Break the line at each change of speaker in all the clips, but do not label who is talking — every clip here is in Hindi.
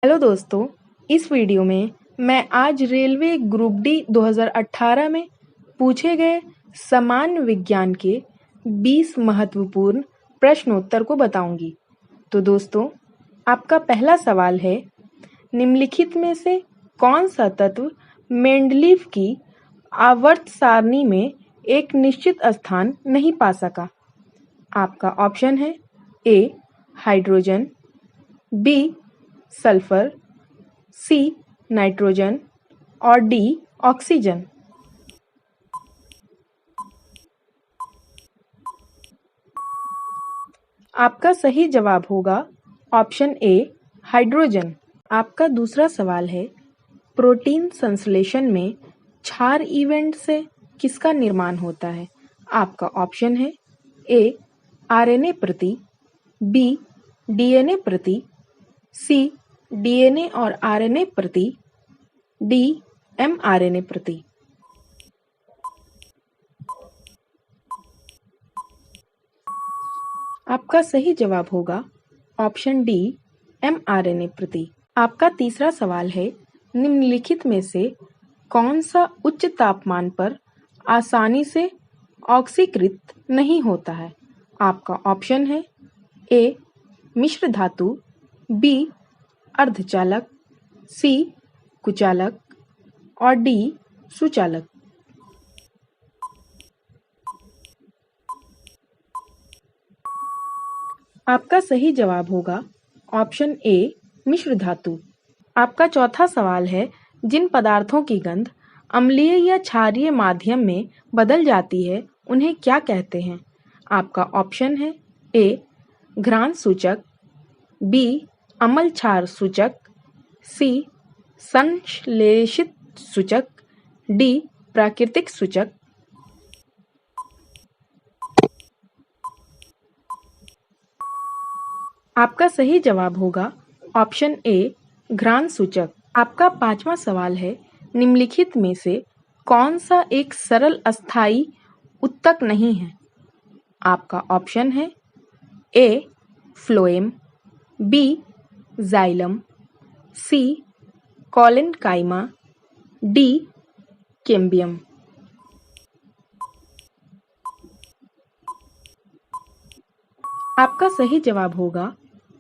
हेलो दोस्तों, इस वीडियो में मैं आज रेलवे ग्रुप डी 2018 में पूछे गए सामान्य विज्ञान के 20 महत्वपूर्ण प्रश्नोत्तर को बताऊंगी। तो दोस्तों, आपका पहला सवाल है, निम्नलिखित में से कौन सा तत्व मेंडलीव की आवर्त सारणी में एक निश्चित स्थान नहीं पा सका? आपका ऑप्शन है A hydrogen, B sulphur, C nitrogen और डी ऑक्सीजन। आपका सही जवाब होगा ऑप्शन ए हाइड्रोजन। आपका दूसरा सवाल है, प्रोटीन संश्लेषण में क्षार इवेंट से किसका निर्माण होता है? आपका ऑप्शन है ए आरएनए प्रति, बी डीएनए प्रति, सी डीएनए और आरएनए प्रति, डी एमआरएनए प्रति। आपका सही जवाब होगा ऑप्शन डी एमआरएनए प्रति। आपका तीसरा सवाल है, निम्नलिखित में से कौन सा उच्च तापमान पर आसानी से ऑक्सीकृत नहीं होता है? आपका ऑप्शन है ए मिश्र धातु, बी अर्धचालक, सी कुचालक और डी सुचालक। आपका सही जवाब होगा ऑप्शन ए मिश्र धातु। आपका चौथा सवाल है, जिन पदार्थों की गंध अम्लीय या क्षारीय माध्यम में बदल जाती है उन्हें क्या कहते हैं? आपका ऑप्शन है ए घ्राण सूचक, बी अम्ल क्षार सूचक, सी संश्लेषित सूचक, डी प्राकृतिक सूचक। आपका सही जवाब होगा ऑप्शन ए घ्राण सूचक। आपका पांचवा सवाल है, निम्नलिखित में से कौन सा एक सरल अस्थायी उत्तक नहीं है? आपका ऑप्शन है ए फ्लोएम, बी जाइलम, सी कॉलेनकाइमा, डी कैम्बियम। आपका सही जवाब होगा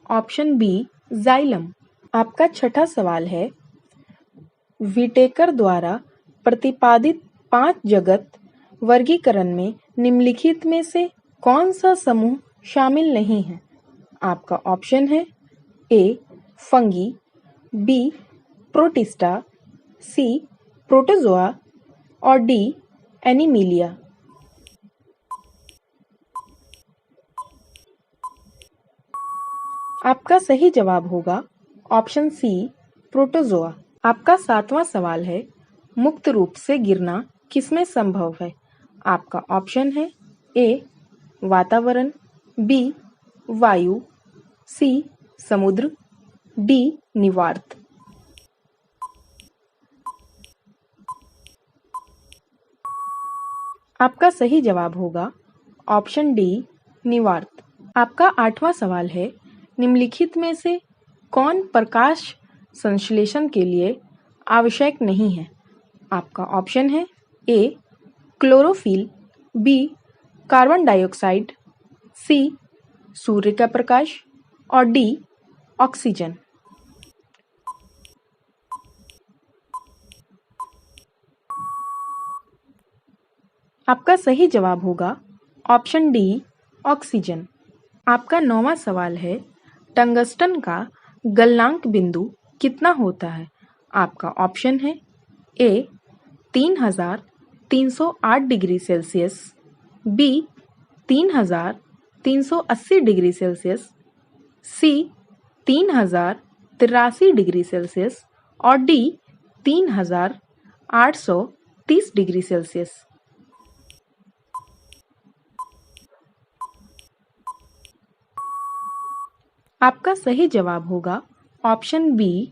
ऑप्शन बी जाइलम। आपका छठा सवाल है, विटेकर द्वारा प्रतिपादित 5 जगत वर्गीकरण में निम्नलिखित में से कौन सा समूह शामिल नहीं है? आपका ऑप्शन है ए फंगी, बी प्रोटिस्टा, सी प्रोटोजोआ और डी एनीमिलिया। आपका सही जवाब होगा ऑप्शन सी प्रोटोजोआ। आपका सातवां सवाल है, मुक्त रूप से गिरना किसमें संभव है? आपका ऑप्शन है ए वातावरण, बी वायु, सी समुद्र, डी निवार्त। आपका सही जवाब होगा ऑप्शन डी निवार्त। आपका आठवां सवाल है, निम्नलिखित में से कौन प्रकाश संश्लेषण के लिए आवश्यक नहीं है? आपका ऑप्शन है A chlorophyll, B carbon dioxide, C सूर्य का प्रकाश और डी ऑक्सीजन। आपका सही जवाब होगा ऑप्शन डी ऑक्सीजन। आपका 9वां सवाल है, टंगस्टन का गलनांक बिंदु कितना होता है? आपका ऑप्शन है A 3308 degree Celsius, B 3380 degree Celsius, C 3083 degree Celsius और डी 3830 डिग्री सेल्सियस। आपका सही जवाब होगा ऑप्शन बी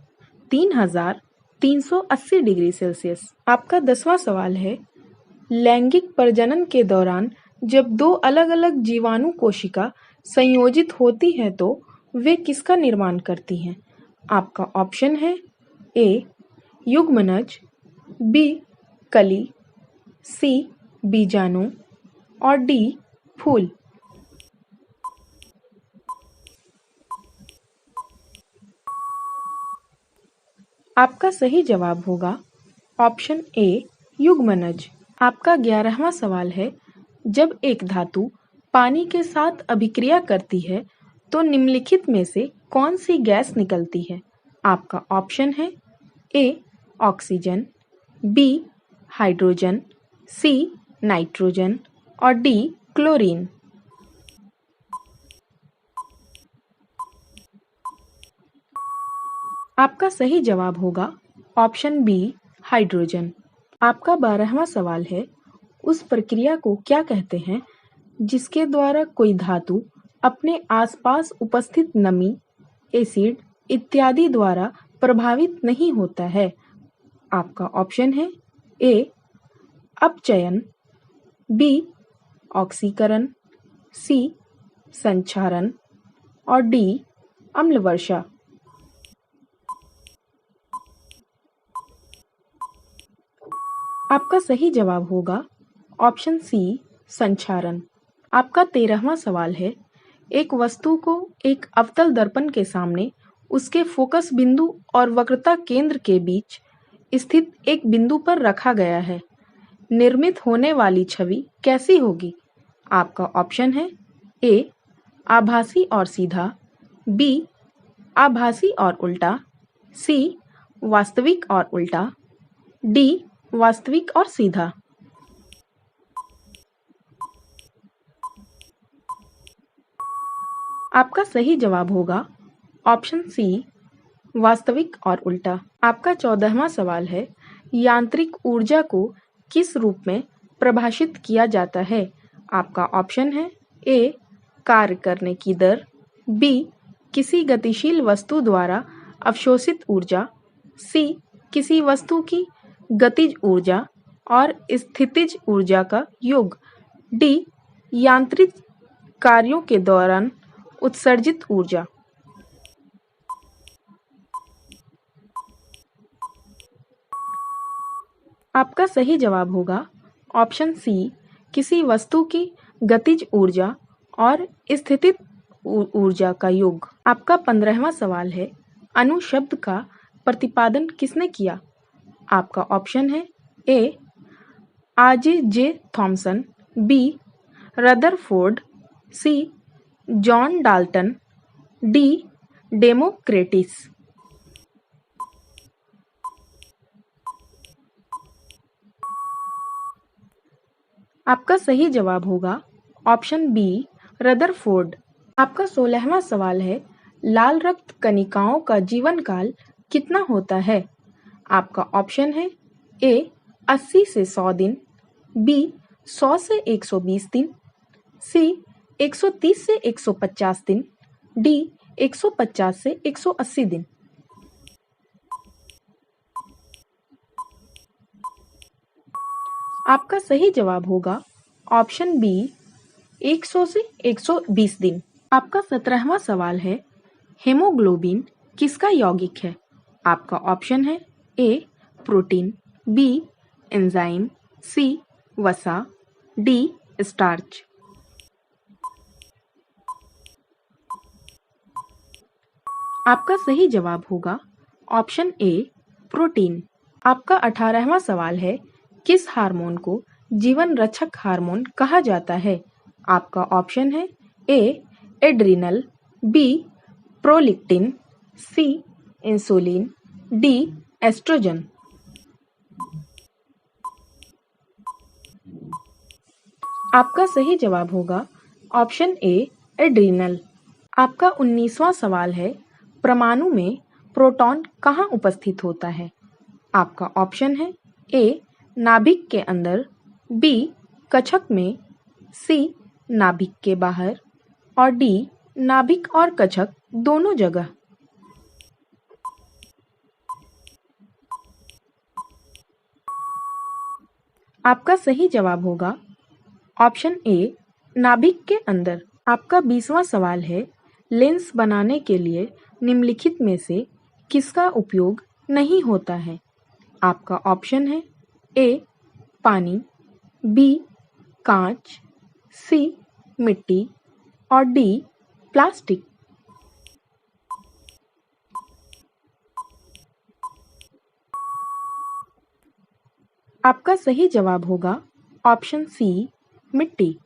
3380 डिग्री सेल्सियस। आपका 10वां सवाल है, लैंगिक प्रजनन के दौरान जब 2 अलग-अलग जीवाणु कोशिका संयोजित होती हैं तो वे किसका निर्माण करती हैं? आपका ऑप्शन है ए युग्मनज, बी कली, सी बीजाणु और डी फूल। आपका सही जवाब होगा ऑप्शन ए युग्मनज। आपका 11वां सवाल है, जब एक धातु पानी के साथ अभिक्रिया करती है तो निम्नलिखित में से कौन सी गैस निकलती है? आपका ऑप्शन है A oxygen, B hydrogen, C nitrogen और डी क्लोरीन। आपका सही जवाब होगा ऑप्शन बी हाइड्रोजन। आपका 12वां सवाल है, उस प्रक्रिया को क्या कहते हैं जिसके द्वारा कोई धातु अपने आसपास उपस्थित नमी, एसिड इत्यादि द्वारा प्रभावित नहीं होता है? आपका ऑप्शन है ए अपचयन, बी ऑक्सीकरण, सी संक्षारण और डी अम्ल वर्षा। आपका सही जवाब होगा ऑप्शन सी संक्षारण। आपका 13वां सवाल है, एक वस्तु को एक अवतल दर्पण के सामने उसके फोकस बिंदु और वक्रता केंद्र के बीच स्थित एक बिंदु पर रखा गया है। निर्मित होने वाली छवि कैसी होगी? आपका ऑप्शन है ए आभासी और सीधा, बी आभासी और उल्टा, सी वास्तविक और उल्टा, डी वास्तविक और सीधा। आपका सही जवाब होगा ऑप्शन सी वास्तविक और उल्टा। आपका 14वां सवाल है, यांत्रिक ऊर्जा को किस रूप में परिभाषित किया जाता है? आपका ऑप्शन है ए कार्य करने की दर, बी किसी गतिशील वस्तु द्वारा अवशोषित ऊर्जा, सी किसी वस्तु की गतिज ऊर्जा और स्थितिज ऊर्जा का योग, डी यांत्रिक कार्यों के दौरान उत्सर्जित ऊर्जा। आपका सही जवाब होगा ऑप्शन सी किसी वस्तु की गतिज ऊर्जा और स्थितिज ऊर्जा का योग। आपका 15वां सवाल है, अणु शब्द का प्रतिपादन किसने किया? आपका ऑप्शन है A RJ J Thomson, B Rutherford, C John Dalton, D Democritus. आपका सही जवाब होगा ऑप्शन बी रदरफोर्ड। आपका 16वां सवाल है, लाल रक्त कणिकाओं का जीवन काल कितना होता है? आपका ऑप्शन है ए 80 से 100 दिन, बी 100 से 120 दिन, सी 130 से 150 दिन, डी 150 से 180 दिन। आपका सही जवाब होगा ऑप्शन बी 100 से 120 दिन। आपका 17वां सवाल है, हेमोग्लोबिन किसका यौगिक है? आपका ऑप्शन है ए प्रोटीन, बी एंजाइम, सी वसा, डी स्टार्च। आपका सही जवाब होगा ऑप्शन ए प्रोटीन। आपका 18वां सवाल है, किस हार्मोन को जीवन रक्षक हार्मोन कहा जाता है? आपका ऑप्शन है ए एड्रिनल, बी प्रोलैक्टिन, सी इंसुलिन, डी एस्ट्रोजन। आपका सही जवाब होगा ऑप्शन ए एड्रिनल। आपका 19वां सवाल है, परमाणु में प्रोटॉन कहाँ उपस्थित होता है? आपका ऑप्शन है ए नाभिक के अंदर, बी कक्षक में, सी नाभिक के बाहर और डी नाभिक और कक्षक दोनों जगह। आपका सही जवाब होगा ऑप्शन ए नाभिक के अंदर। आपका 20वां सवाल है, लेंस बनाने के लिए निम्नलिखित में से किसका उपयोग नहीं होता है? आपका ऑप्शन है ए पानी, बी कांच, सी मिट्टी और डी प्लास्टिक। आपका सही जवाब होगा ऑप्शन सी मिट्टी।